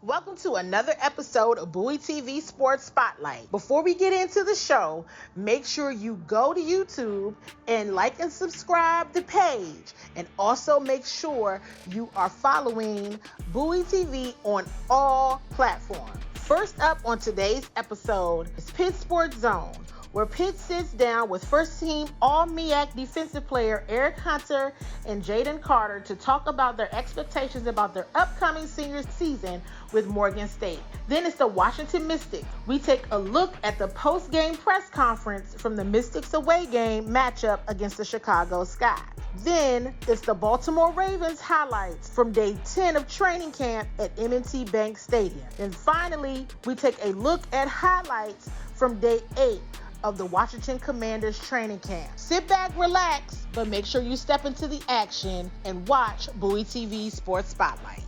Welcome to another episode of Bowie TV Sports Spotlight. Before we get into the show, make sure you go to YouTube and like and subscribe the page. And also make sure you are following Bowie TV on all platforms. First up on today's episode is Pitt Sports Zone, where Pitt sits down with first-team All-MEAC defensive player Eric Hunter and Jadon Carter to talk about their expectations about their upcoming senior season with Morgan State. Then it's the Washington Mystics. We take a look at the post-game press conference from the Mystics away game matchup against the Chicago Sky. Then it's the Baltimore Ravens highlights from day 10 of training camp at M&T Bank Stadium. And finally, we take a look at highlights from day 8 of the Washington Commanders training camp. Sit back, relax, but make sure you step into the action and watch Bowie TV Sports Spotlight.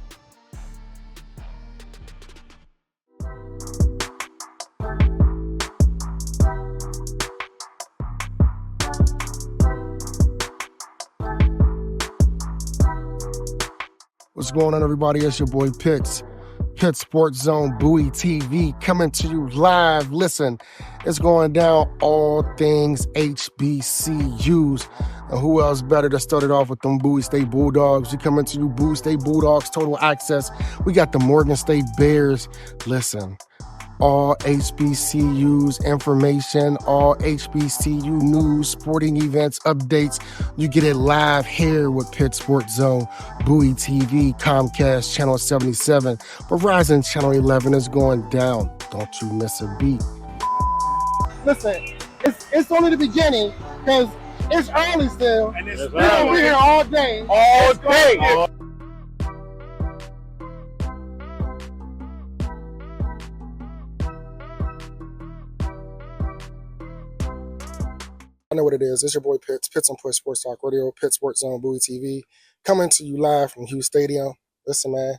What's going on, everybody? It's your boy Pitts. Pitt Sports Zone, Bowie TV, coming to you live. Listen, it's going down all things HBCUs. And who else better to start it off with them Bowie State Bulldogs? We coming to you, Bowie State Bulldogs, total access. We got the Morgan State Bears. Listen, all HBCUs information, all HBCU news, sporting events, updates. You get it live here with Pitt Sports Zone, Bowie TV, Comcast, Channel 77. Verizon Channel 11 is going down. Don't you miss a beat. Listen, it's only the beginning because it's early still. And it's we're going to be here all day. All day. I know what it is. It's your boy Pitts on Push Sports Talk Radio, Pitt Sports Zone, Bowie TV, coming to you live from Hughes Stadium. Listen, man,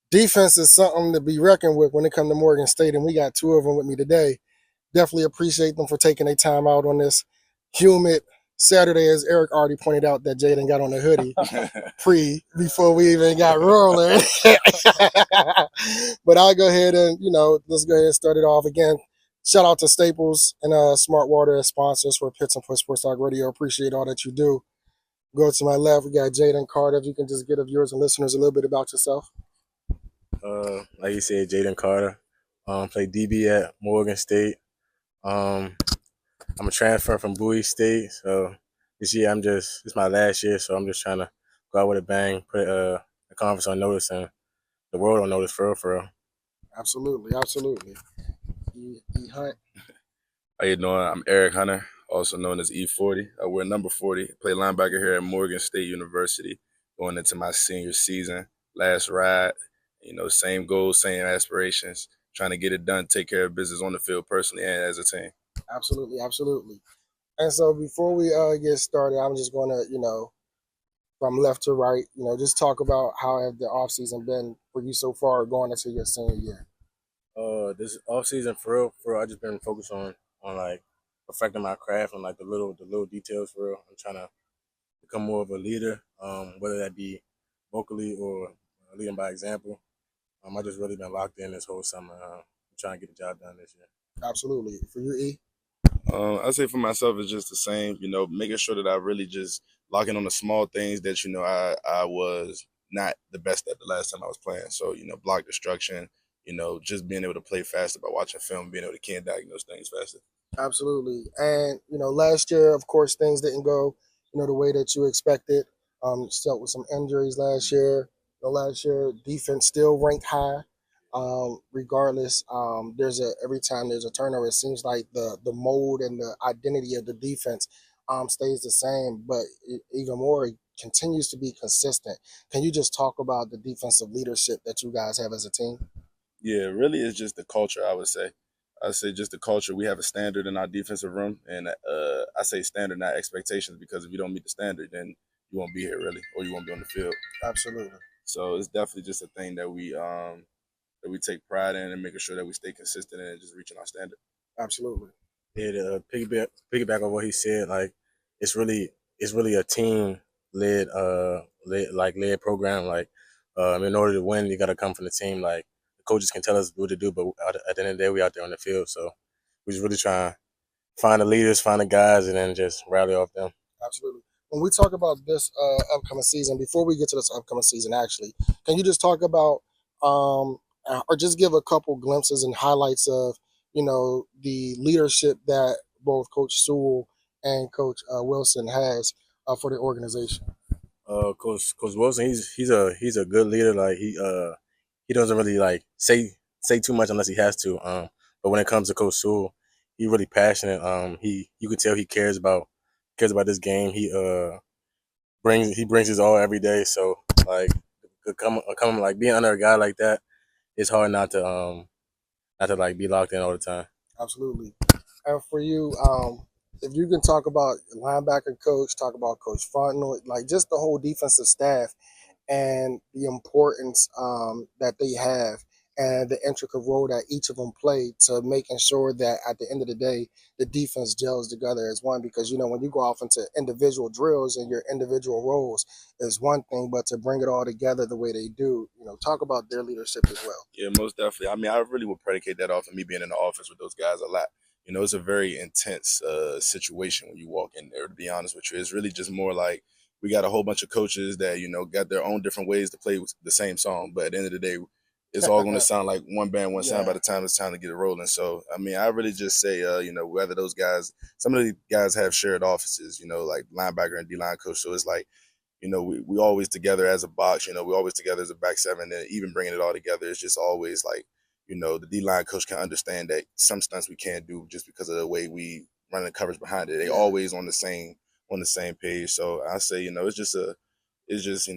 defense is something to be reckoned with when it comes to Morgan State, and we got two of them with me today. Definitely appreciate them for taking their time out on this humid Saturday, as Eric already pointed out that Jadon got on the hoodie before we even got rolling. But I'll go ahead and, let's go ahead and start it off again. Shout out to Staples and Smart Water as sponsors for Pitts and Push Sports Talk Radio. Appreciate all that you do. Go to my left, we got Jadon Carter. If you can just give viewers and listeners a little bit about yourself. Like you said, Jadon Carter. Play DB at Morgan State. I'm a transfer from Bowie State, so this year it's my last year, so I'm just trying to go out with a bang, put the conference on notice and the world on notice for real. Absolutely. E Hunt. How you doing? I'm Eric Hunter, also known as E40. I wear number 40. Play linebacker here at Morgan State University, going into my senior season. Last ride, same goals, same aspirations. Trying to get it done, take care of business on the field personally and as a team. Absolutely. And so before we get started, I'm just going to, from left to right, just talk about how have the offseason been for you so far going into your senior year. This off season for real, I just been focused on like perfecting my craft and like the little details for real. I'm trying to become more of a leader, whether that be vocally or leading by example. I just really been locked in this whole summer. I'm trying to get the job done this year. Absolutely. For you, E? I say for myself, it's just the same, making sure that I really just lock in on the small things that, I was not the best at the last time I was playing. So, block destruction, just being able to play faster by watching film, being able to can diagnose things faster. Absolutely. And, last year, of course, things didn't go, the way that you expected. Dealt with some injuries last year. Last year, defense still ranked high. Regardless, every time there's a turnover, it seems like the mold and the identity of the defense stays the same, but even more, it continues to be consistent. Can you just talk about the defensive leadership that you guys have as a team? Yeah, really it's just the culture, I would say. I say just the culture. We have a standard in our defensive room, and I say standard, not expectations, because if you don't meet the standard, then you won't be here really, or you won't be on the field. Absolutely. So it's definitely just a thing that we take pride in and making sure that we stay consistent and just reaching our standard. Absolutely. Yeah, to piggyback on what he said, like it's really a team led program. Like in order to win, you got to come from the team. Like the coaches can tell us what to do, but at the end of the day, we out there on the field. So we just really trying to find the leaders, find the guys, and then just rally off them. Absolutely. When we talk about this upcoming season, before we get to this upcoming season, actually, can you just talk about or just give a couple glimpses and highlights of, the leadership that both Coach Sewell and Coach Wilson has for the organization? Coach Wilson, he's a good leader. Like he doesn't really like say too much unless he has to. But when it comes to Coach Sewell, he really passionate. You can tell he cares about this game. He brings his all every day. So like come like being under a guy like that, it's hard not to like be locked in all the time. Absolutely. And for you, if you can talk about linebacker coach, talk about Coach Fontenot, like just the whole defensive staff and the importance that they have and the intricate role that each of them play to making sure that at the end of the day, the defense gels together as one. Because, when you go off into individual drills and your individual roles is one thing, but to bring it all together the way they do, talk about their leadership as well. Yeah, most definitely. I mean, I really would predicate that off of me being in the office with those guys a lot. It's a very intense situation when you walk in there, to be honest with you. It's really just more like we got a whole bunch of coaches that, got their own different ways to play the same song. But at the end of the day, it's all going to sound like one band, one sound by the time it's time to get it rolling. So, I mean, I really just say, whether those guys, some of the guys have shared offices, like linebacker and D-line coach. So it's like, we always together as a box, we always together as a back seven, and even bringing it all together is just always like, the D-line coach can understand that some stunts we can't do just because of the way we run the coverage behind it. They always on the same page. So I say, it's just,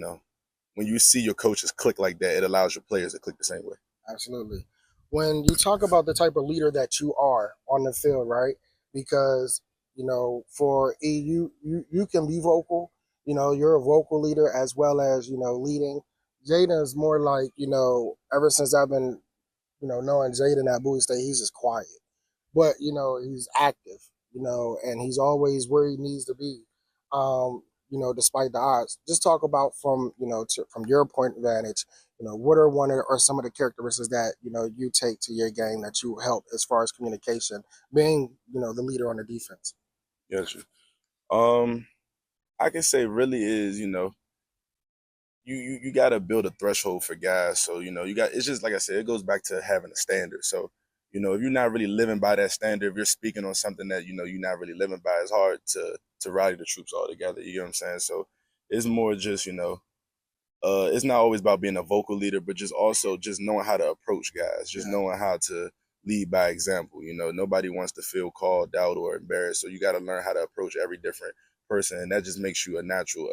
when you see your coaches click like that, it allows your players to click the same way. Absolutely. When you talk about the type of leader that you are on the field, right? Because, for you can be vocal, you're a vocal leader as well as, leading. Jadon is more like, ever since I've been, knowing Jadon at Bowie State, he's just quiet. But, he's active, and he's always where he needs to be. Despite the odds. Just talk about from your point of vantage, what are some of the characteristics that you take to your game that you help as far as communication, being the leader on the defense. Yes, sir. I can say really is you got to build a threshold for guys. So it's just like I said, it goes back to having a standard. So if you're not really living by that standard, if you're speaking on something that you're not really living by, it's hard to rally the troops all together. You know what I'm saying? So it's more just it's not always about being a vocal leader, but just also just knowing how to approach guys, just knowing how to lead by example. Nobody wants to feel called out or embarrassed, so you got to learn how to approach every different person, and that just makes you a natural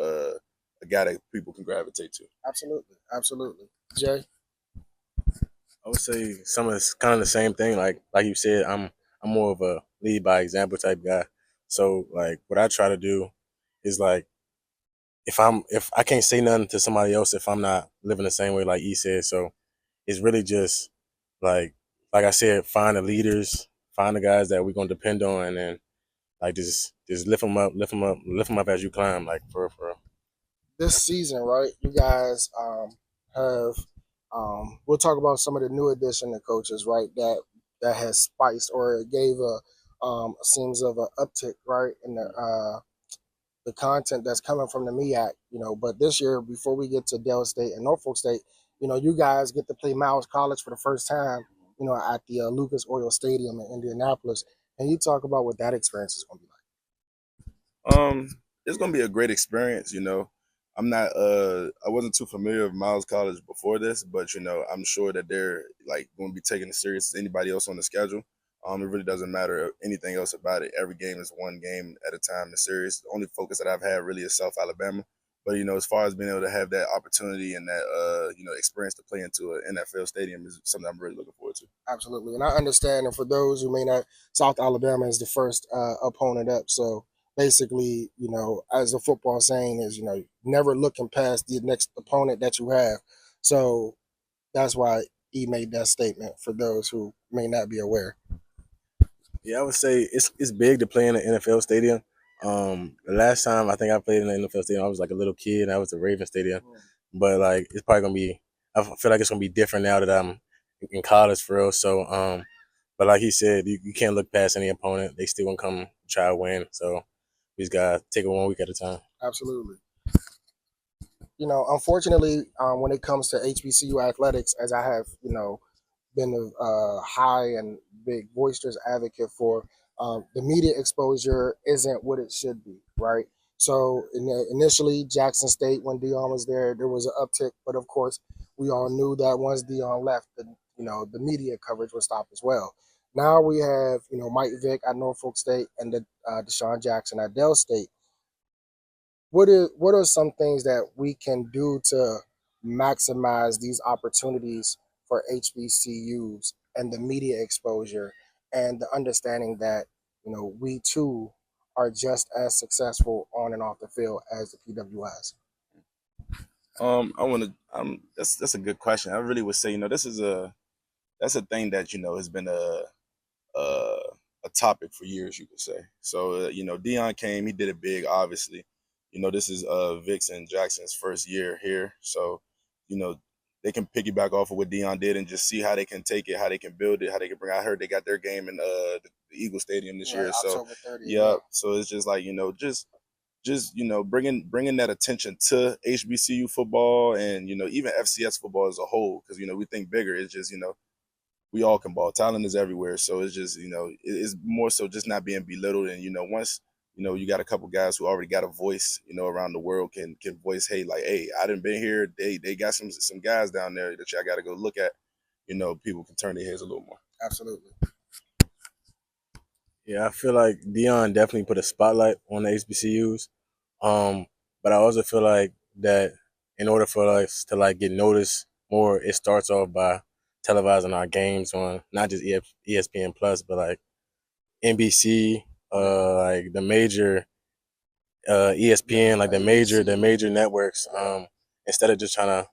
a guy that people can gravitate to. Absolutely. Jay? I would say some of it's kind of the same thing. Like you said, I'm more of a lead by example type guy. So like what I try to do is like if I can't say nothing to somebody else if I'm not living the same way like E said. So it's really just like I said, find the leaders, find the guys that we're gonna depend on, and then like just lift them up as you climb, like for real. This season, right? You guys have we'll talk about some of the new addition of coaches, right? That has spiced or gave a seems of an uptick, right, in the content that's coming from the MEAC, But this year, before we get to Dell State and Norfolk State, you guys get to play Miles College for the first time, at the Lucas Oil Stadium in Indianapolis. And you talk about what that experience is going to be like. It's going to be a great experience. I'm not I wasn't too familiar with Miles College before this, but I'm sure that they're like going to be taking it serious as anybody else on the schedule. It really doesn't matter anything else about it. Every game is one game at a time. The series. The only focus that I've had really is South Alabama. But as far as being able to have that opportunity and that experience to play into an NFL stadium is something I'm really looking forward to. Absolutely, and I understand. And for those who may not, South Alabama is the first opponent up. So basically, as a football saying is, never looking past the next opponent that you have. So that's why he made that statement for those who may not be aware. Yeah, I would say it's big to play in an NFL stadium. The last time I think I played in an NFL stadium, I was like a little kid. I was at Raven Stadium, but like it's probably gonna be. I feel like it's gonna be different now that I'm in college for real. So, but like he said, you can't look past any opponent. They still gonna come try to win. So we just gotta take it 1 week at a time. Absolutely. Unfortunately, when it comes to HBCU athletics, as I have, been a high and big boisterous advocate for, the media exposure isn't what it should be, right? So initially, Jackson State, when Dion was there was an uptick, but of course, we all knew that once Dion left, the media coverage would stop as well. Now we have, Mike Vick at Norfolk State and Deshaun Jackson at Dell State. What are some things that we can do to maximize these opportunities for HBCUs and the media exposure and the understanding that we too are just as successful on and off the field as the PWS? That's a good question. I really would say, that's a thing that has been a topic for years, you could say. So Dion came, he did it big, obviously. This is Vic's and Jackson's first year here, so they can piggyback off of what Dion did and just see how they can take it, how they can build it, how they can bring. I heard they got their game in the Eagle Stadium this year, so October 30th, yeah. So it's just like bringing that attention to HBCU football and even FCS football as a whole, because we think bigger. It's just we all can ball. Talent is everywhere, so it's just it's more so just not being belittled. And once you got a couple guys who already got a voice, around the world can voice, hey, I didn't been here. They got some guys down there that y'all got to go look at. People can turn their heads a little more. Absolutely. Yeah, I feel like Dion definitely put a spotlight on the HBCUs. But I also feel like that in order for us to get noticed more, it starts off by televising our games on not just ESPN Plus, but NBC, the major ESPN, the major networks. Instead of just trying to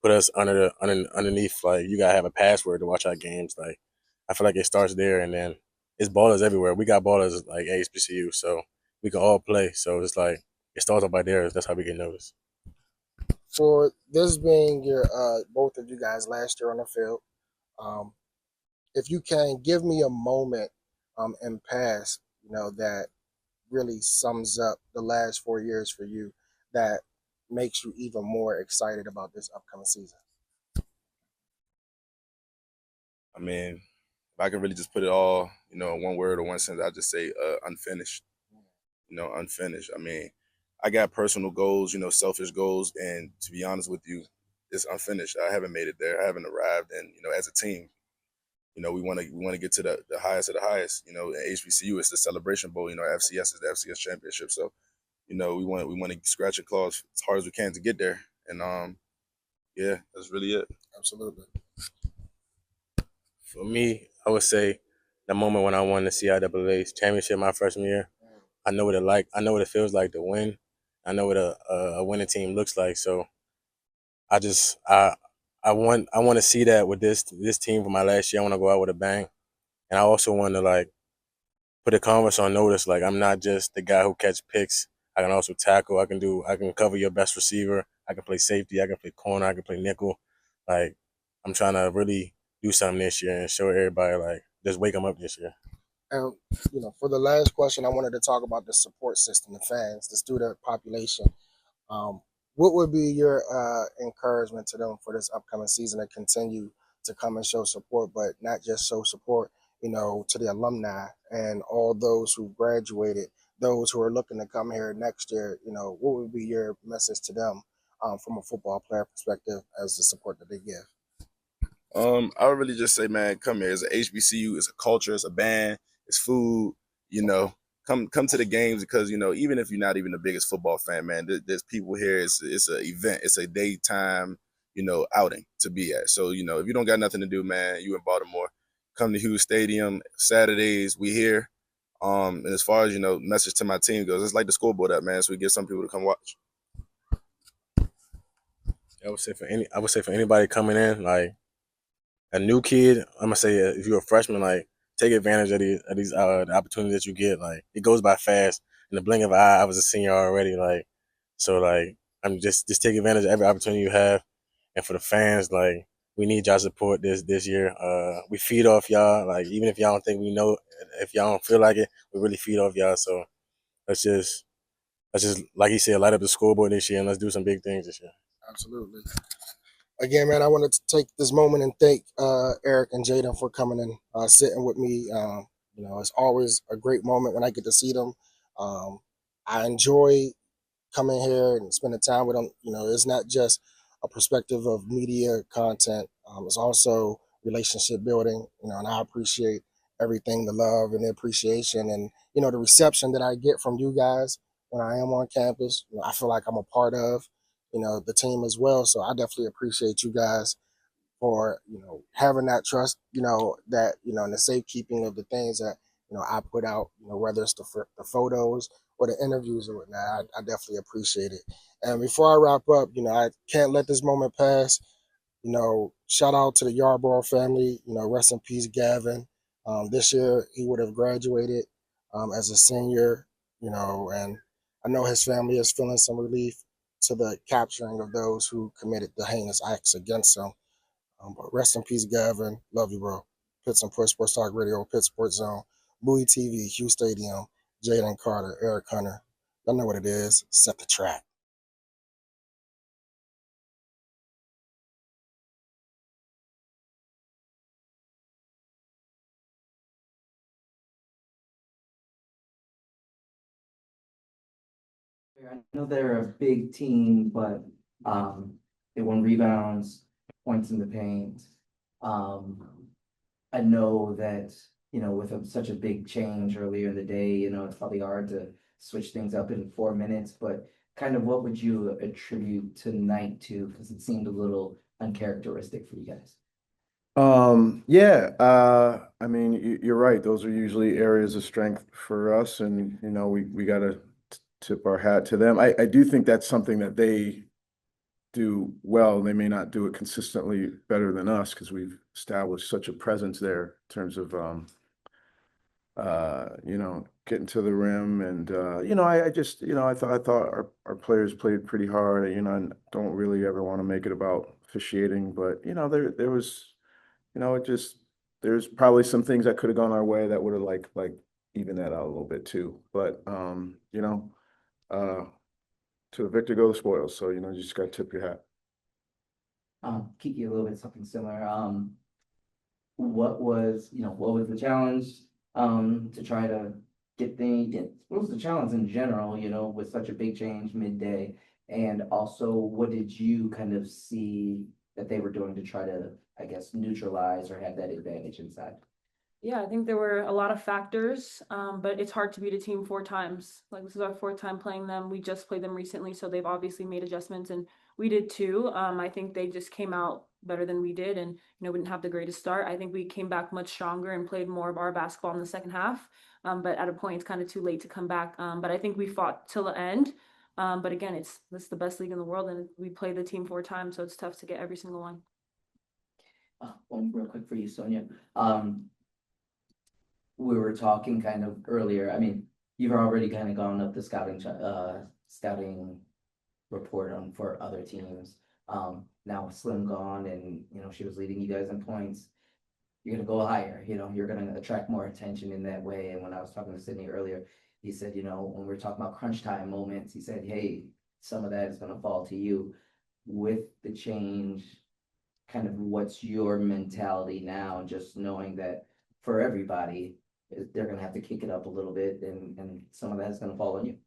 put us underneath, you gotta have a password to watch our games. I feel like it starts there, and then it's ballers everywhere. We got ballers like HBCU, so we can all play. So it's it starts off by there. That's how we get noticed. For this being your both of you guys last year on the field, if you can give me a moment in past, that really sums up the last 4 years for you that makes you even more excited about this upcoming season. I mean, if I can really just put it all, in one word or one sentence, I'd just say unfinished. Unfinished. I mean, I got personal goals, selfish goals, and to be honest with you, it's unfinished. I haven't made it there. I haven't arrived, and as a team, we want to get to the highest of the highest. HBCU is the Celebration Bowl. FCS is the FCS championship. So, we want to scratch and claw as hard as we can to get there. And yeah, that's really it. Absolutely. For me, I would say the moment when I won the CIAA championship my freshman year. I know what it feels like to win. I know what a winning team looks like. So I want to see that with this team for my last year. I want to go out with a bang, and I also want to put the Converse on notice. I'm not just the guy who catch picks. I can also tackle. I can cover your best receiver. I can play safety. I can play corner. I can play nickel. I'm trying to really do something this year and show everybody just wake them up this year. And for the last question, I wanted to talk about the support system, the fans, the student population. What would be your encouragement to them for this upcoming season to continue to come and show support, but not just show support, to the alumni and all those who graduated, those who are looking to come here next year? What would be your message to them from a football player perspective as the support that they give? I would really just say, man, come here. It's an HBCU, it's a culture, it's a band, it's food. Come to the games because even if you're not even the biggest football fan, man, there's people here. It's an event. It's a daytime outing to be at. So if you don't got nothing to do, man, you in Baltimore, come to Hughes Stadium Saturdays. We here. And as far as message to my team goes, it's like the scoreboard up, man. So we get some people to come watch. I would say for anybody coming in, a new kid, I'm gonna say if you're a freshman, take advantage of these the opportunities that you get. It goes by fast. In the blink of an eye, I was a senior already. I'm just take advantage of every opportunity you have. And for the fans, we need y'all support this year. We feed off y'all. Like even if y'all don't think we know, if y'all don't feel like it, we really feed off y'all. So let's just like he said, light up the scoreboard this year and let's do some big things this year. Absolutely. Again, man, I wanted to take this moment and thank Eric and Jadon for coming and sitting with me. It's always a great moment when I get to see them. I enjoy coming here and spending time with them. It's not just a perspective of media content. It's also relationship building. And I appreciate everything, the love and the appreciation, and the reception that I get from you guys when I am on campus. I feel like I'm a part of the team as well. So I definitely appreciate you guys for having that trust, that and the safekeeping of the things that I put out, whether it's the photos or the interviews or whatnot. I definitely appreciate it. And before I wrap up, I can't let this moment pass. Shout out to the Yarborough family. Rest in peace, Gavin. This year he would have graduated as a senior. And I know his family is feeling some relief to the capturing of those who committed the heinous acts against him. But rest in peace, Gavin. Love you, bro. Pitts and Push Sports Talk Radio, Pitt Sports Zone, Bowie TV, Hugh Stadium, Jadon Carter, Eric Hunter. Y'all know what it is. Set the track. I know they're a big team, but they won rebounds, points in the paint. I know that, with such a big change earlier in the day, it's probably hard to switch things up in 4 minutes, but kind of what would you attribute tonight to? Because it seemed a little uncharacteristic for you guys. I mean, you're right. Those are usually areas of strength for us, and we got to tip our hat to them. I do think that's something that they do well. They may not do it consistently better than us because we've established such a presence there in terms of getting to the rim, and I thought our players played pretty hard. I don't really ever want to make it about officiating, but there was. There's probably some things that could have gone our way that would have like even that out a little bit too. But to the victor go the spoils. So you just got to tip your hat. Kiki, a little bit something similar. What was the challenge to try to what was the challenge in general, with such a big change midday? And also, what did you kind of see that they were doing to try to, I guess, neutralize or have that advantage inside? Yeah, I think there were a lot of factors, but it's hard to beat a team 4 times. Like, this is our 4th time playing them. We just played them recently, so they've obviously made adjustments, and we did too. I think they just came out better than we did, and we didn't have the greatest start. I think we came back much stronger and played more of our basketball in the second half. But at a point, it's kind of too late to come back. But I think we fought till the end. But again, it's the best league in the world, and we play the team 4 times, so it's tough to get every single one. One real quick for you, Sonia. We were talking kind of earlier. I mean, you've already kind of gone up the scouting report on for other teams. Now with Slim gone, and she was leading you guys in points. You're gonna go higher. You're gonna attract more attention in that way. And when I was talking to Sydney earlier, he said, when we were talking about crunch time moments, he said, hey, some of that is gonna fall to you. With the change, kind of what's your mentality now, just knowing that for everybody, they're going to have to kick it up a little bit, and some of that's going to fall on you?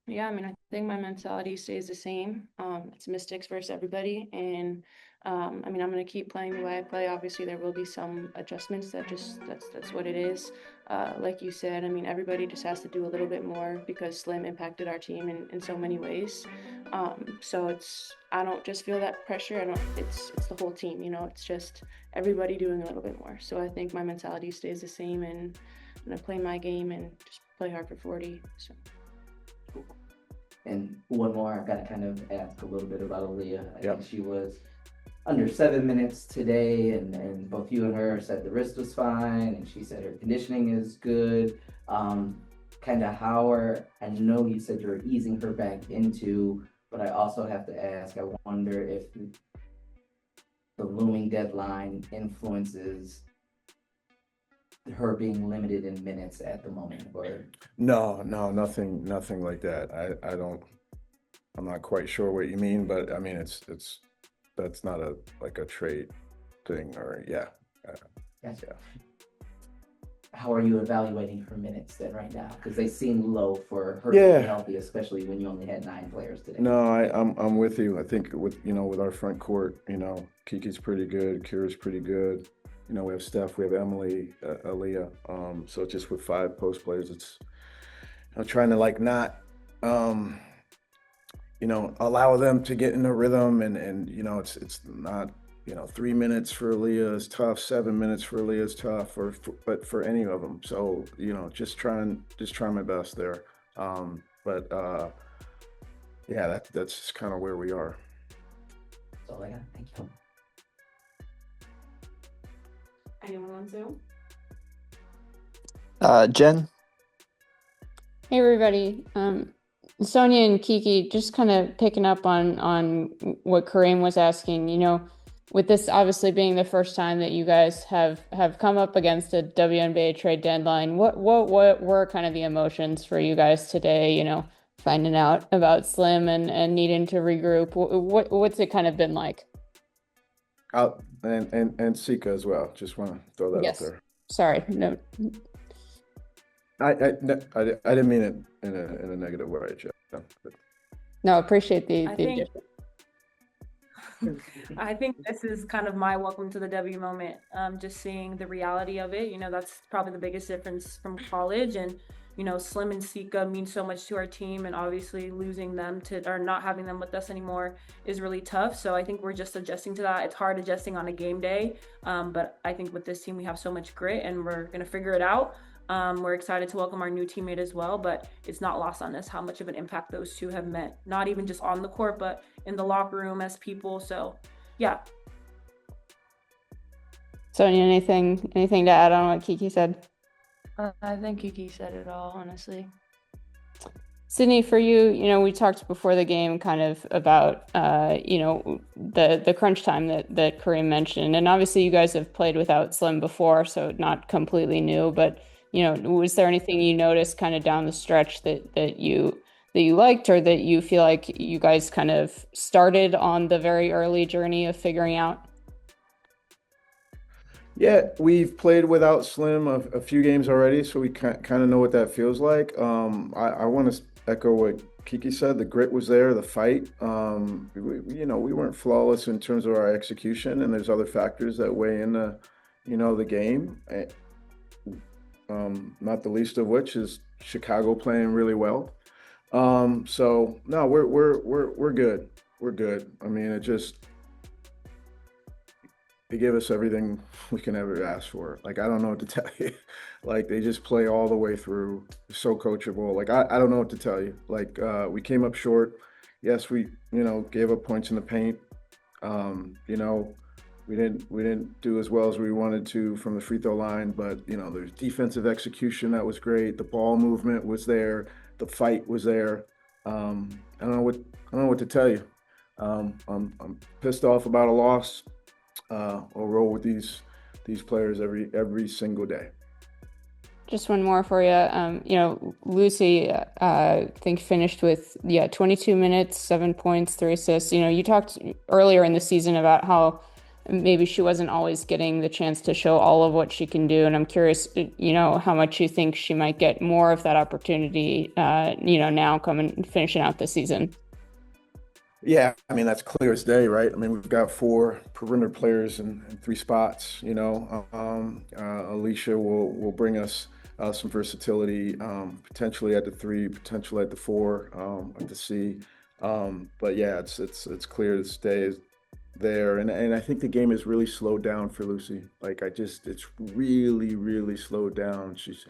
Yeah, I mean, I think my mentality stays the same. It's Mystics versus everybody, and I mean, I'm going to keep playing the way I play. Obviously, there will be some adjustments. That's what it is. Like you said, I mean, everybody just has to do a little bit more because Slim impacted our team in so many ways. So I don't just feel that pressure. It's the whole team. It's just everybody doing a little bit more. So I think my mentality stays the same, and I'm going to play my game and just play hard for 40. So. And one more, I've got to kind of ask a little bit about Aaliyah. I Yep. think she was under 7 minutes today, and both you and her said the wrist was fine, and she said her conditioning is good. Kind of I know you said you're easing her back into, but I also have to ask, I wonder if the looming deadline influences her being limited in minutes at the moment, or No, nothing like that. I'm not quite sure what you mean, but I mean, that's not a trade thing, or yeah. gotcha. Yeah. How are you evaluating her minutes then right now? Because they seem low for her Yeah. to be healthy, especially when you only had 9 players today. No, I'm with you. I think with our front court, Kiki's pretty good, Kira's pretty good. We have Steph, we have Emily, Aaliyah. So just with 5 post players, it's trying to not allow them to get in a rhythm, and it's not 3 minutes for Aaliyah is tough, 7 minutes for Aaliyah is tough, but for any of them. So just trying my best there. But yeah, that's just kind of where we are. That's all I got. Thank you. Anyone on Zoom? Jen? Hey everybody. Sonia and Kiki, just kind of picking up on what Kareem was asking, with this obviously being the first time that you guys have come up against a WNBA trade deadline, what were kind of the emotions for you guys today, finding out about Slim and needing to regroup? What's it kind of been like? Out and Sika as well. Just want to throw that out there. Sorry. No. I didn't mean it in a negative way, Jeff. No, appreciate the I think this is kind of my welcome to the W moment. Just seeing the reality of it, that's probably the biggest difference from college. And, Slim and Sika mean so much to our team, and obviously losing them or not having them with us anymore is really tough. So I think we're just adjusting to that. It's hard adjusting on a game day. But I think with this team, we have so much grit and we're going to figure it out. We're excited to welcome our new teammate as well, but it's not lost on us how much of an impact those two have meant, not even just on the court, but in the locker room as people. So, yeah. Sonia, anything to add on what Kiki said? I think Kiki said it all, honestly. Sydney, for you, we talked before the game kind of about, the crunch time that Kareem mentioned. And obviously you guys have played without Slim before, so not completely new, but was there anything you noticed kind of down the stretch that you liked, or that you feel like you guys kind of started on the very early journey of figuring out? Yeah, we've played without Slim a few games already, so we kind of know what that feels like. I want to echo what Kiki said. The grit was there, the fight. We weren't flawless in terms of our execution, and there's other factors that weigh in the game. Not the least of which is Chicago playing really well. So no, we're good. We're good. I mean, they give us everything we can ever ask for. I don't know what to tell you. They just play all the way through. They're so coachable. I don't know what to tell you. We came up short. Yes, we gave up points in the paint. We didn't do as well as we wanted to from the free throw line, but there's defensive execution that was great. The ball movement was there. The fight was there. I don't know what to tell you. I'm pissed off about a loss. I'll roll with these players every single day. Just one more for you. Lucy, I think finished with 22 minutes, 7 points, 3 assists. You talked earlier in the season about how maybe she wasn't always getting the chance to show all of what she can do, and I'm curious, how much you think she might get more of that opportunity, now finishing out the season. Yeah, I mean, that's clear as day, right? I mean, we've got 4 perimeter players in 3 spots. Alicia will bring us some versatility, potentially at the 3, potentially at the 4, at the C. But yeah, it's clear as day there, and I think the game has really slowed down for Lucy. It's really, really slowed down. She's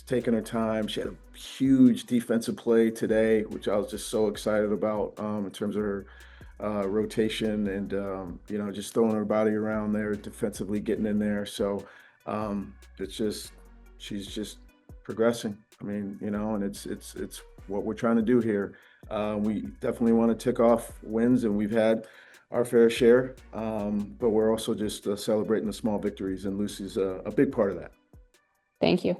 taken her time. She had a huge defensive play today, which I was just so excited about, in terms of her rotation and just throwing her body around there, defensively getting in there. So she's just progressing. I mean, and it's what we're trying to do here. We definitely want to tick off wins, and we've had our fair share, but we're also just celebrating the small victories, and Lucy's a big part of that. Thank you.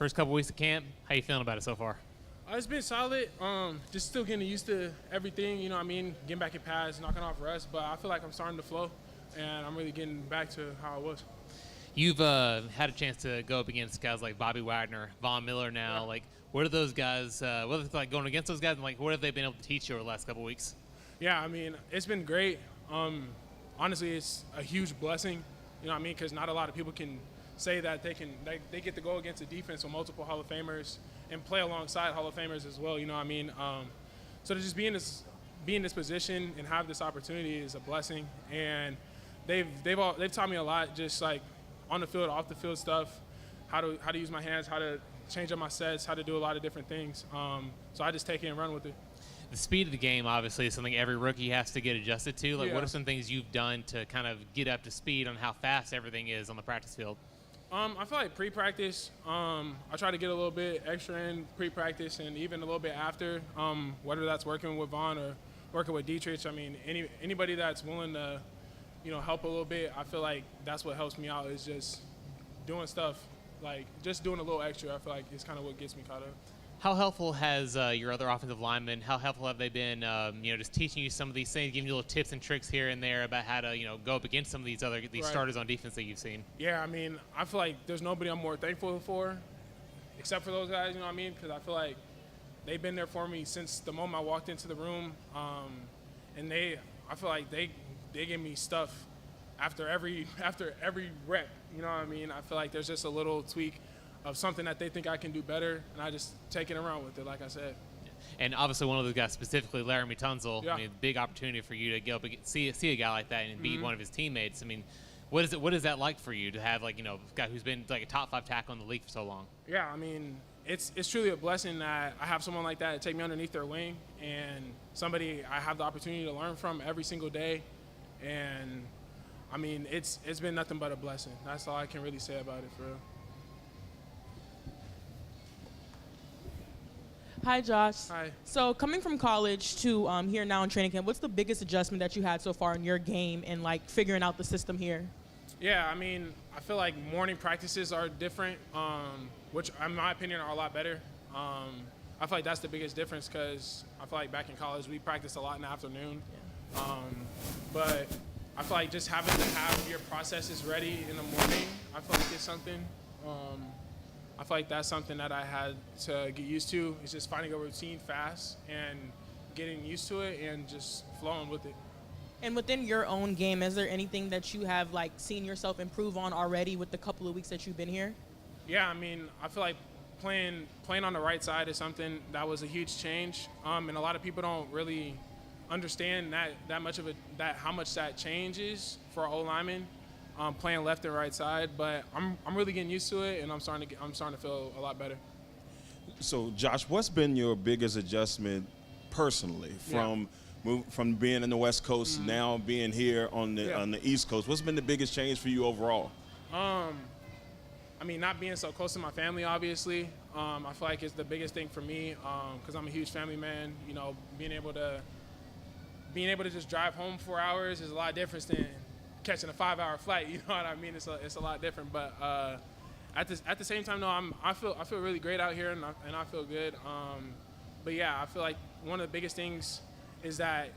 First couple weeks of camp, how you feeling about it so far? It's been solid. Just still getting used to everything, you know what I mean? Getting back in pads, knocking off rest, but I feel like I'm starting to flow, and I'm really getting back to how I was. You've had a chance to go up against guys like Bobby Wagner, Von Miller now. Yeah. Like, what are those guys, what is it like going against those guys, and like, what have they been able to teach you over the last couple weeks? Yeah, I mean, it's been great. Honestly, it's a huge blessing, you know what I mean? Because not a lot of people can say that they get to go against a defense with multiple Hall of Famers and play alongside Hall of Famers as well, you know what I mean? So to just be in this position and have this opportunity is a blessing. And they've taught me a lot, just like on the field, off the field stuff, how to use my hands, how to change up my sets, how to do a lot of different things. So I just take it and run with it. The speed of the game, obviously, is something every rookie has to get adjusted to. Like, Yeah. what are some things you've done to kind of get up to speed on how fast everything is on the practice field? I feel like pre-practice, I try to get a little bit extra in pre-practice and even a little bit after, whether that's working with Vaughn or working with Dietrich. I mean, anybody that's willing to, you know, help a little bit, I feel like that's what helps me out, is just doing stuff, like just doing a little extra. I feel like it's kind of what gets me caught up. How helpful has your other offensive linemen, how helpful have they been, you know, just teaching you some of these things, giving you little tips and tricks here and there about how to, you know, go up against some of these Right. starters on defense that you've seen? Yeah, I mean, I feel like there's nobody I'm more thankful for except for those guys, you know what I mean? Because I feel like they've been there for me since the moment I walked into the room. And I feel like they give me stuff after every rep, you know what I mean? I feel like there's just a little tweak of something that they think I can do better, and I just take it around with it, like I said. And obviously one of those guys, specifically Laramie Tunzel, Yeah. I mean, big opportunity for you to go up and see a guy like that and be one of his teammates. I mean, what is that like for you to have, like, you know, a guy who's been like a top 5 tackle in the league for so long? Yeah, I mean, it's truly a blessing that I have someone like that to take me underneath their wing, and somebody I have the opportunity to learn from every single day. And I mean, it's been nothing but a blessing. That's all I can really say about it, for real. Hi, Josh. Hi. So coming from college to here now in training camp, what's the biggest adjustment that you had so far in your game and like figuring out the system here? Yeah, I mean, I feel like morning practices are different, which in my opinion are a lot better. I feel like that's the biggest difference, because I feel like back in college we practiced a lot in the afternoon. But I feel like just having to have your processes ready in the morning, I feel like it's something. I feel like that's something that I had to get used to. It's just finding a routine fast and getting used to it and just flowing with it. And within your own game, is there anything that you have like seen yourself improve on already with the couple of weeks that you've been here? Yeah, I mean, I feel like playing on the right side is something that was a huge change, and a lot of people don't really understand that much of it, how much that changes for O linemen. Playing left and right side, but I'm really getting used to it, and I'm starting to feel a lot better. So, Josh, what's been your biggest adjustment personally from being in the West Coast now being here on the East Coast? What's been the biggest change for you overall? I mean, not being so close to my family, obviously. I feel like it's the biggest thing for me, because I'm a huge family man. You know, being able to just drive home 4 hours is a lot different than catching a 5-hour flight, you know what I mean? It's a lot different, but at the same time, though, I feel really great out here, and I feel good. But yeah, I feel like one of the biggest things is that,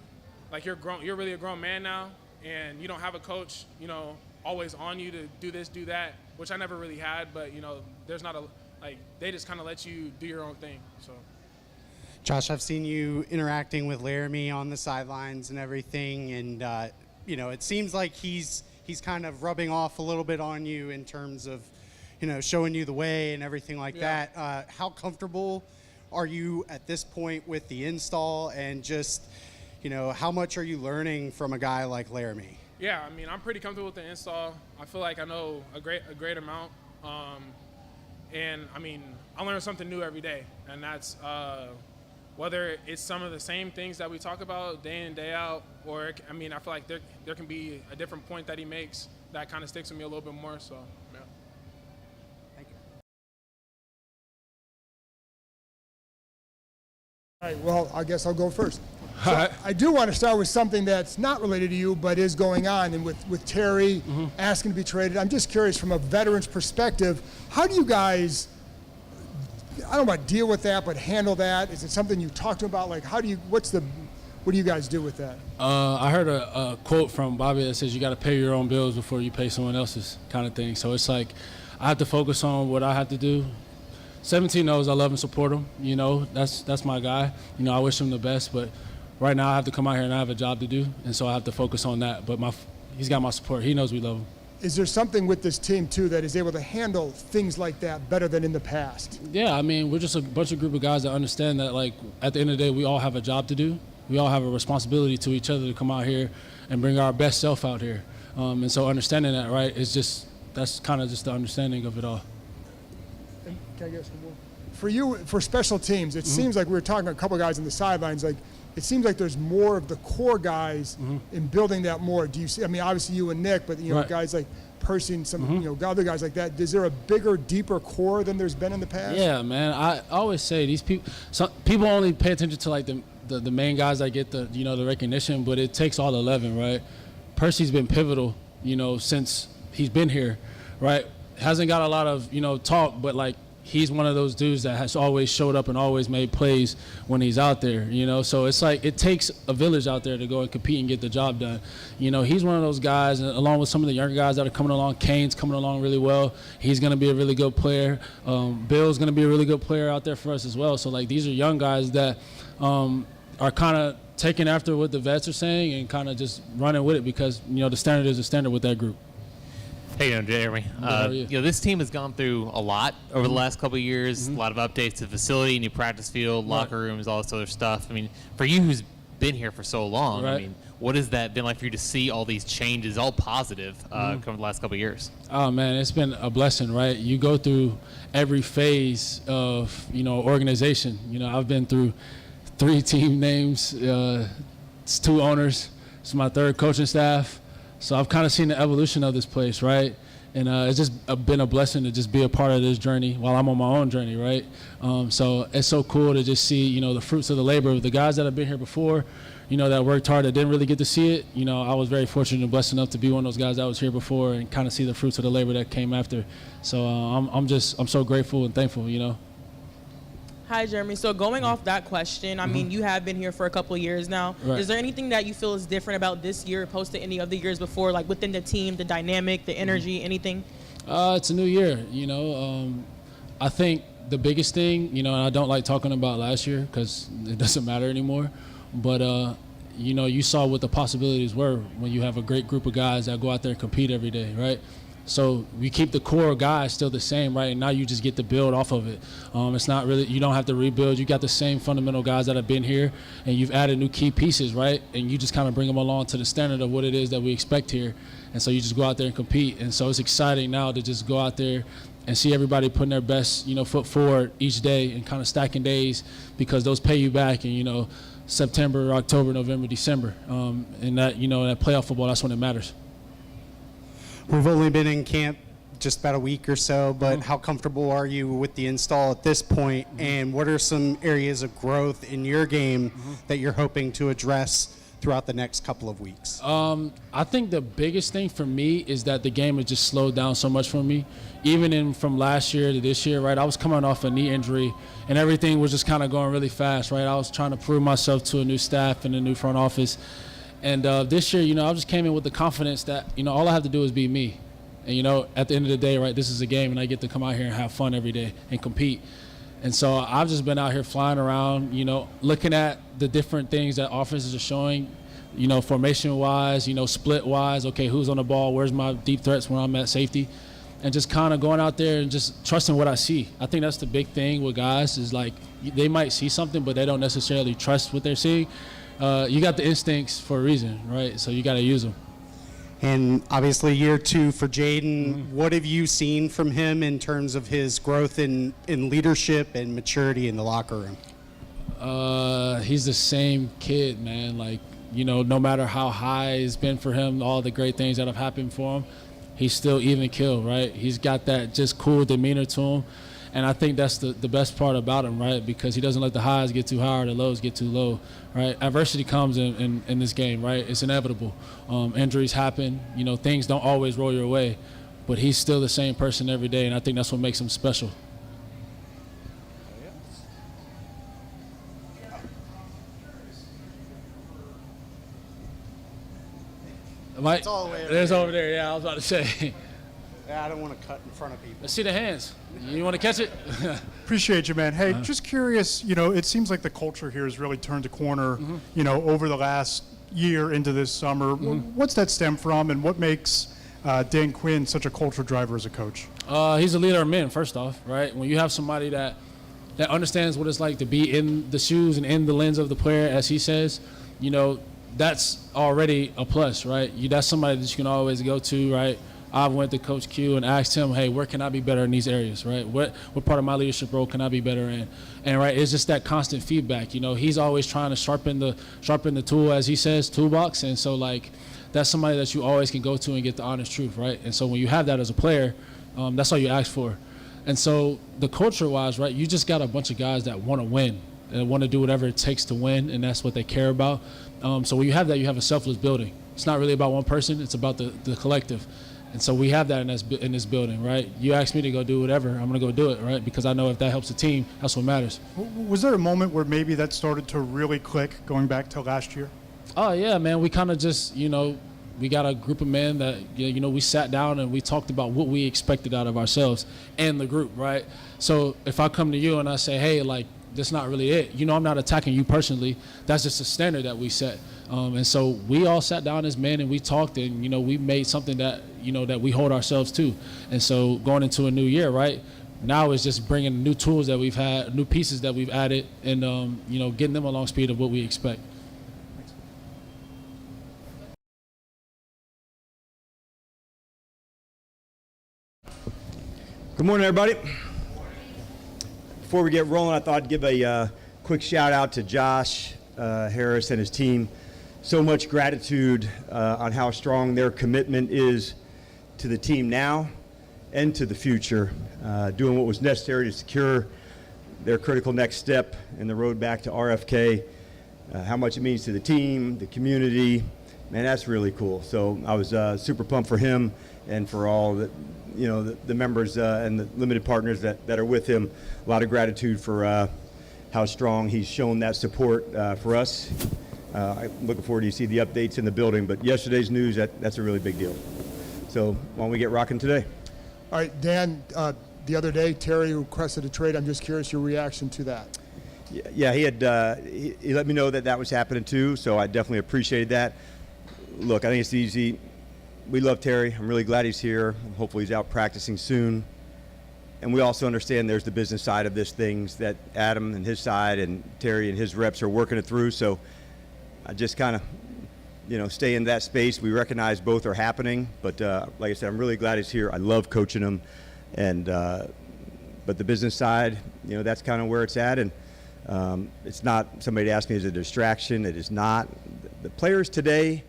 like, you're really a grown man now, and you don't have a coach, you know, always on you to do this, do that, which I never really had. But you know, there's not they just kind of let you do your own thing. So. Josh, I've seen you interacting with Laramie on the sidelines and everything, and you know, it seems like he's kind of rubbing off a little bit on you in terms of, you know, showing you the way and everything like that. How comfortable are you at this point with the install, and just, you know, how much are you learning from a guy like Laramie? Yeah, I mean, I'm pretty comfortable with the install. I feel like I know a great amount, and I mean, I learn something new every day, and that's whether it's some of the same things that we talk about day in, day out, or, I mean, I feel like there can be a different point that he makes that kind of sticks with me a little bit more, so, yeah. All right, well, I guess I'll go first. So I do want to start with something that's not related to you, but is going on, and with Terry asking to be traded. I'm just curious, from a veteran's perspective, how do you guys I don't know about deal with that, but handle that? Is it something you talk to him about? Like, what do you guys do with that? I heard a quote from Bobby that says you got to pay your own bills before you pay someone else's kind of thing. So it's like I have to focus on what I have to do. 17 knows I love and support him. You know, that's my guy. You know, I wish him the best, but right now I have to come out here and I have a job to do, and so I have to focus on that. But he's got my support. He knows we love him. Is there something with this team, too, that is able to handle things like that better than in the past? Yeah, I mean, we're just a group of guys that understand that, like, at the end of the day, we all have a job to do. We all have a responsibility to each other to come out here and bring our best self out here. And so understanding that, right, that's kind of just the understanding of it all. And can I get some more? For you, for special teams, it seems like we were talking to a couple of guys on the sidelines, like, it seems like there's more of the core guys in building that more. Do you see? I mean, obviously you and Nick, but you know, guys like Percy and some other guys like that. Is there a bigger, deeper core than there's been in the past? Yeah, man. I always say these people. Some people only pay attention to like the main guys that get the the recognition, but it takes all 11, right? Percy's been pivotal, since he's been here, right? Hasn't got a lot of talk, but like. He's one of those dudes that has always showed up and always made plays when he's out there, So it's like it takes a village out there to go and compete and get the job done. He's one of those guys, along with some of the younger guys that are coming along. Kane's coming along really well. He's going to be a really good player. Bill's going to be a really good player out there for us as well. So, like, these are young guys that are kind of taking after what the vets are saying and kind of just running with it because, the standard is a standard with that group. Hey, Jeremy. This team has gone through a lot over the last couple of years. A lot of updates to the facility, new practice field, locker rooms, all this other stuff. I mean, for you who's been here for so long, I mean, what has that been like for you to see all these changes, all positive, come the last couple of years? Oh, man, it's been a blessing, right? You go through every phase of, organization. I've been through 3 team names. It's 2 owners. It's my 3rd coaching staff. So I've kind of seen the evolution of this place, right? And it's just been a blessing to just be a part of this journey while I'm on my own journey, right? So it's so cool to just see, the fruits of the labor of the guys that have been here before, that worked hard, that didn't really get to see it. I was very fortunate and blessed enough to be one of those guys that was here before and kind of see the fruits of the labor that came after. So I'm so grateful and thankful, Hi, Jeremy. So going off that question, I mean, you have been here for a couple of years now. Right. Is there anything that you feel is different about this year opposed to any other years before, like within the team, the dynamic, the energy, anything? It's a new year, I think the biggest thing, and I don't like talking about last year because it doesn't matter anymore, but, you saw what the possibilities were when you have a great group of guys that go out there and compete every day, right? So we keep the core guys still the same, right? And now you just get to build off of it. It's not really, you don't have to rebuild. You got the same fundamental guys that have been here, and you've added new key pieces, right? And you just kind of bring them along to the standard of what it is that we expect here. And so you just go out there and compete. And so it's exciting now to just go out there and see everybody putting their best, foot forward each day and kind of stacking days because those pay you back in, September, October, November, December. And that, that playoff football, that's when it matters. We've only been in camp just about a week or so, but how comfortable are you with the install at this point? And what are some areas of growth in your game that you're hoping to address throughout the next couple of weeks? I think the biggest thing for me is that the game has just slowed down so much for me. Even from last year to this year, right? I was coming off a knee injury, and everything was just kind of going really fast, right? I was trying to prove myself to a new staff and a new front office. And this year, I just came in with the confidence that, all I have to do is be me. And, at the end of the day, right, this is a game, and I get to come out here and have fun every day and compete. And so I've just been out here flying around, looking at the different things that offenses are showing, formation-wise, split-wise. Okay, who's on the ball? Where's my deep threats when I'm at safety? And just kind of going out there and just trusting what I see. I think that's the big thing with guys is, like, they might see something, but they don't necessarily trust what they're seeing. You got the instincts for a reason, right? So you got to use them. And obviously year 2 for Jadon. What have you seen from him in terms of his growth in leadership and maturity in the locker room? He's the same kid, man. Like, no matter how high it's been for him, all the great things that have happened for him, he's still even keel, right? He's got that just cool demeanor to him. And I think that's the best part about him, right? Because he doesn't let the highs get too high or the lows get too low, right? Adversity comes in this game, right? It's inevitable. Injuries happen. Things don't always roll your way. But he's still the same person every day, and I think that's what makes him special. Mike, It's all the way over there's there. over there. Yeah, I was about to say. Yeah, I don't want to cut in front of people. Let's see the hands. You want to catch it? Appreciate you, man. Hey, just curious, it seems like the culture here has really turned a corner, over the last year into this summer. What's that stem from, and what makes Dan Quinn such a culture driver as a coach? He's a leader of men, first off, right? When you have somebody that understands what it's like to be in the shoes and in the lens of the player, as he says, that's already a plus, right? That's somebody that you can always go to, right? I went to Coach Q and asked him, hey, where can I be better in these areas, right? What part of my leadership role can I be better in? And right, it's just that constant feedback. He's always trying to sharpen the tool, as he says, toolbox. And so that's somebody that you always can go to and get the honest truth, right? And so when you have that as a player, that's all you ask for. And so the culture-wise, right, you just got a bunch of guys that want to win and want to do whatever it takes to win, and that's what they care about. So when you have that, you have a selfless building. It's not really about one person. It's about the collective. And so we have that in this building, right? You ask me to go do whatever, I'm going to go do it, right? Because I know if that helps the team, that's what matters. Was there a moment where maybe that started to really click going back to last year? Oh, yeah, man. We kind of just, we got a group of men that, we sat down and we talked about what we expected out of ourselves and the group, right? So if I come to you and I say, hey, that's not really it. I'm not attacking you personally. That's just a standard that we set. And so we all sat down as men and we talked and, we made something that, that we hold ourselves to. And so going into a new year, right, now it's just bringing new tools that we've had, new pieces that we've added and, getting them along speed of what we expect. Good morning, everybody. Before we get rolling, I thought I'd give a quick shout out to Josh Harris and his team. So much gratitude on how strong their commitment is to the team now and to the future, doing what was necessary to secure their critical next step in the road back to RFK, how much it means to the team, the community. Man, that's really cool. So I was super pumped for him and for all the members and the limited partners that are with him. A lot of gratitude for how strong he's shown that support for us. I'm looking forward to see the updates in the building, but yesterday's news, that's a really big deal. So why don't we get rocking today? All right, Dan, the other day, Terry requested a trade. I'm just curious your reaction to that. Yeah, he let me know that was happening too, so I definitely appreciated that. Look, I think it's easy. We love Terry. I'm really glad he's here. Hopefully he's out practicing soon. And we also understand there's the business side of this things that Adam and his side and Terry and his reps are working it through. So I just kind of, stay in that space. We recognize both are happening. But like I said, I'm really glad he's here. I love coaching him. And but the business side, that's kind of where it's at. And it's not, somebody asked me, is it a distraction? It is not. The players today,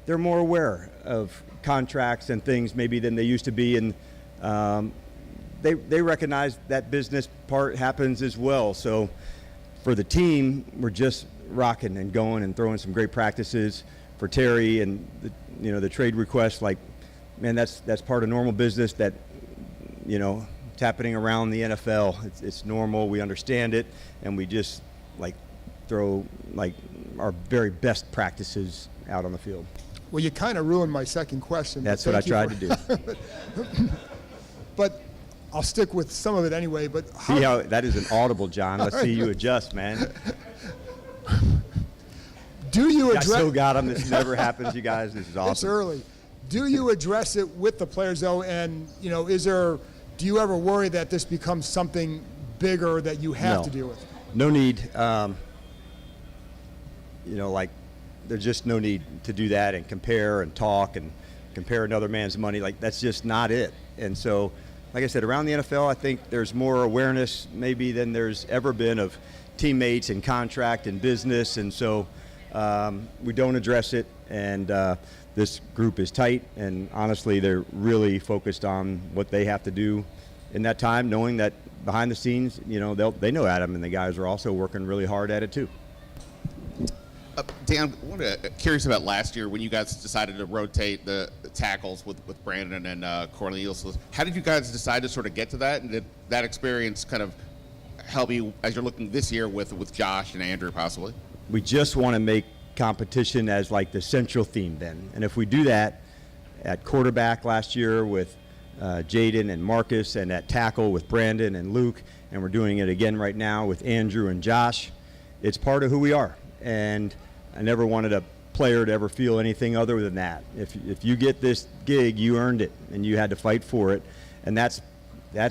they're more aware of contracts and things maybe than they used to be, and they recognize that business part happens as well. So for the team, we're just rocking and going and throwing some great practices. For Terry and the trade request, man, that's part of normal business that it's happening around the NFL. It's normal. We understand it, and we just throw our very best practices out on the field. Well, you kind of ruined my second question. That's what I tried to do. But I'll stick with some of it anyway. But see how that is an audible, John. Let's see you adjust, man. Do you address? I still got him. This never happens, you guys. This is awesome. It's early. Do you address it with the players though? And do you ever worry that this becomes something bigger that you have to deal with? No need. There's just no need to do that and compare and talk and compare another man's money. That's just not it. And so, like I said, around the NFL, I think there's more awareness maybe than there's ever been of teammates and contract and business. And so we don't address it. And this group is tight. And honestly, they're really focused on what they have to do in that time, knowing that behind the scenes, they know Adam and the guys are also working really hard at it too. Dan, curious about last year when you guys decided to rotate the tackles with Brandon and Cornelius. How did you guys decide to sort of get to that? And did that experience kind of help you as you're looking this year with Josh and Andrew possibly? We just want to make competition as like the central theme then. And if we do that at quarterback last year with Jadon and Marcus, and at tackle with Brandon and Luke, and we're doing it again right now with Andrew and Josh, it's part of who we are. And I never wanted a player to ever feel anything other than that. If you get this gig, you earned it, and you had to fight for it. And that's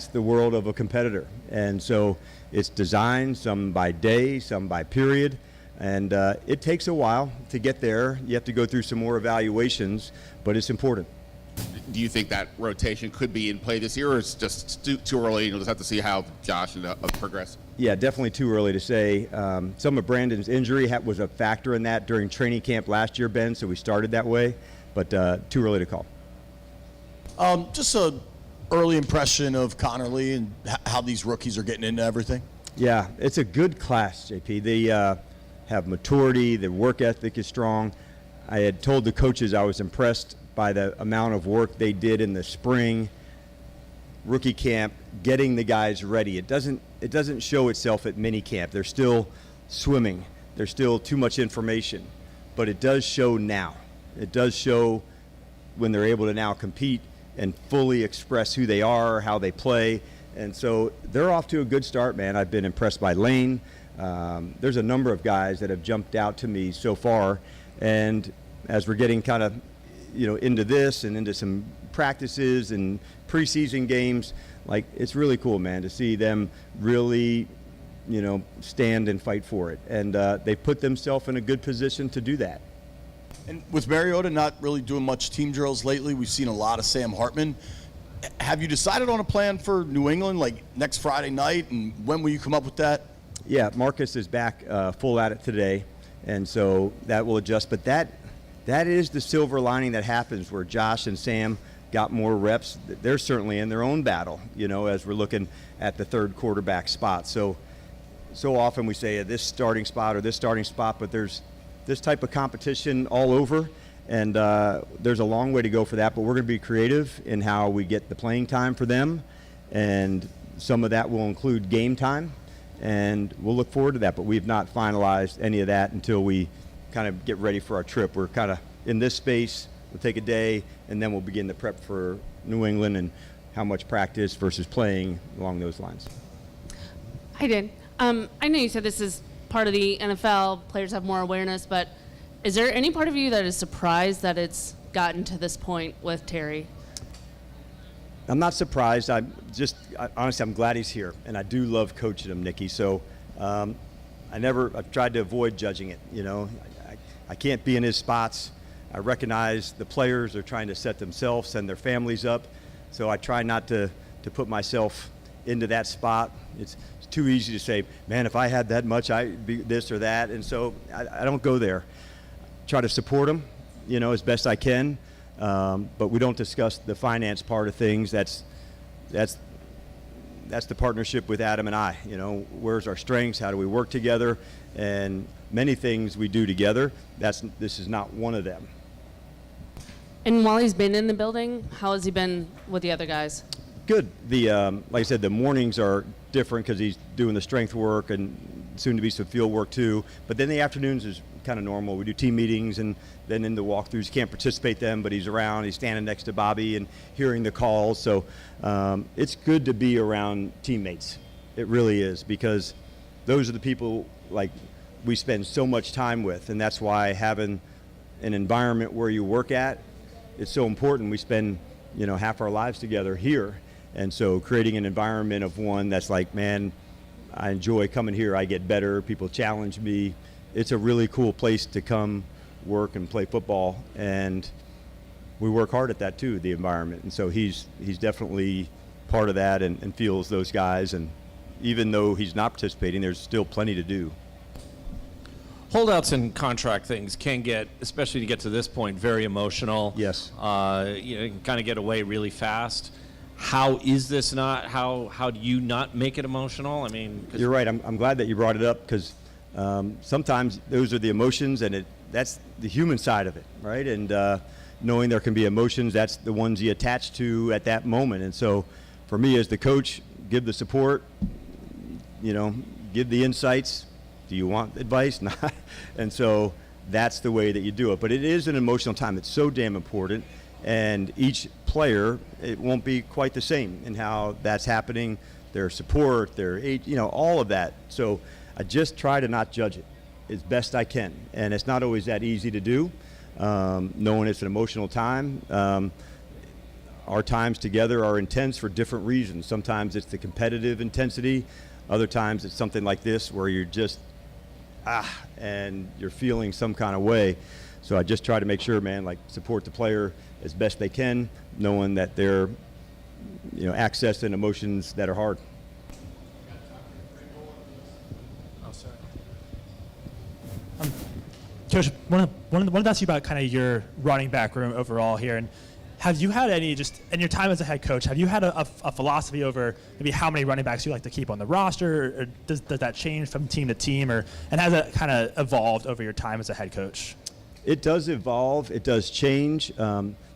the world of a competitor. And so it's designed, some by day, some by period, and it takes a while to get there. You have to go through some more evaluations, but it's important. Do you think that rotation could be in play this year, or it's just too early? You'll just have to see how Josh progress. Yeah, definitely too early to say. Some of Brandon's injury was a factor in that during training camp last year, Ben, so we started that way, but too early to call. Just a early impression of Connerly and how these rookies are getting into everything. Yeah, it's a good class, JP. They have maturity, their work ethic is strong. I had told the coaches I was impressed by the amount of work they did in the spring rookie camp, getting the guys ready. It doesn't show itself at mini camp. They're still swimming. There's still too much information, but it does show now. It does show when they're able to now compete and fully express who they are, how they play. And so they're off to a good start, man. I've been impressed by Lane. There's a number of guys that have jumped out to me so far. And as we're getting kind of, into this and into some practices and preseason games, like, it's really cool, man, to see them really, stand and fight for it. And they put themselves in a good position to do that. And with Mariota not really doing much team drills lately, we've seen a lot of Sam Hartman. Have you decided on a plan for New England, like next Friday night, and when will you come up with that? Yeah, Marcus is back full at it today, and so that will adjust. But that is the silver lining that happens where Josh and Sam got more reps. They're certainly in their own battle, as we're looking at the third quarterback spot. So often we say this starting spot or this starting spot, but there's this type of competition all over, and there's a long way to go for that, but we're going to be creative in how we get the playing time for them, and some of that will include game time, and we'll look forward to that, but we've not finalized any of that until we kind of get ready for our trip. We're kind of in this space. We'll take a day, and then we'll begin the prep for New England and how much practice versus playing along those lines. I did. I know you said this is part of the NFL, players have more awareness, but is there any part of you that is surprised that it's gotten to this point with Terry? I'm not surprised. Honestly, I'm glad he's here, and I do love coaching him, Nikki. So I've tried to avoid judging it. I can't be in his spots. I recognize the players are trying to set themselves and their families up, so I try not to put myself into that spot. It's too easy to say, man, if I had that much, I'd be this or that, and so I don't go there. Try to support them, as best I can, but we don't discuss the finance part of things. That's the partnership with Adam and I. Where's our strengths? How do we work together? And many things we do together. This is not one of them. And while he's been in the building, how has he been with the other guys? Good. Like I said, the mornings are different because he's doing the strength work and soon to be some field work too. But then the afternoons is kind of normal. We do team meetings, and then in the walkthroughs, can't participate them, but he's around. He's standing next to Bobby and hearing the calls. So it's good to be around teammates. It really is, because those are the people like we spend so much time with, and that's why having an environment where you work at, it's so important. We spend half our lives together here. And so creating an environment of one that's like, man, I enjoy coming here. I get better. People challenge me. It's a really cool place to come work and play football. And we work hard at that too, the environment. And so he's definitely part of that and feels those guys. And even though he's not participating, there's still plenty to do. Holdouts and contract things can get, especially to get to this point, very emotional. Yes. You can kind of get away really fast. How is this not? How do you not make it emotional? I mean, you're right. I'm glad that you brought it up, because sometimes those are the emotions, and that's the human side of it, right? And knowing there can be emotions, that's the ones you attach to at that moment. And so, for me as the coach, give the support, give the insights. Do you want advice? And so that's the way that you do it. But it is an emotional time. It's so damn important. And each player, it won't be quite the same in how that's happening, their support, their age, all of that. So I just try to not judge it as best I can. And it's not always that easy to do, knowing it's an emotional time. Our times together are intense for different reasons. Sometimes it's the competitive intensity. Other times it's something like this where you're just, and you're feeling some kind of way. So I just try to make sure, man, like support the player as best they can, knowing that they're, accessing emotions that are hard. Coach, wanted to ask you about kind of your running back room overall here, and have you had any, just in your time as a head coach, have you had a philosophy over maybe how many running backs you like to keep on the roster, or does that change from team to team, and has it kind of evolved over your time as a head coach? It does evolve. It does change.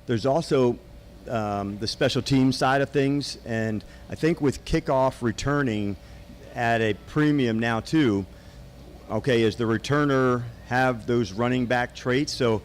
There's also the special team side of things, and I think with kickoff returning at a premium now too, okay, is the returner have those running back traits? So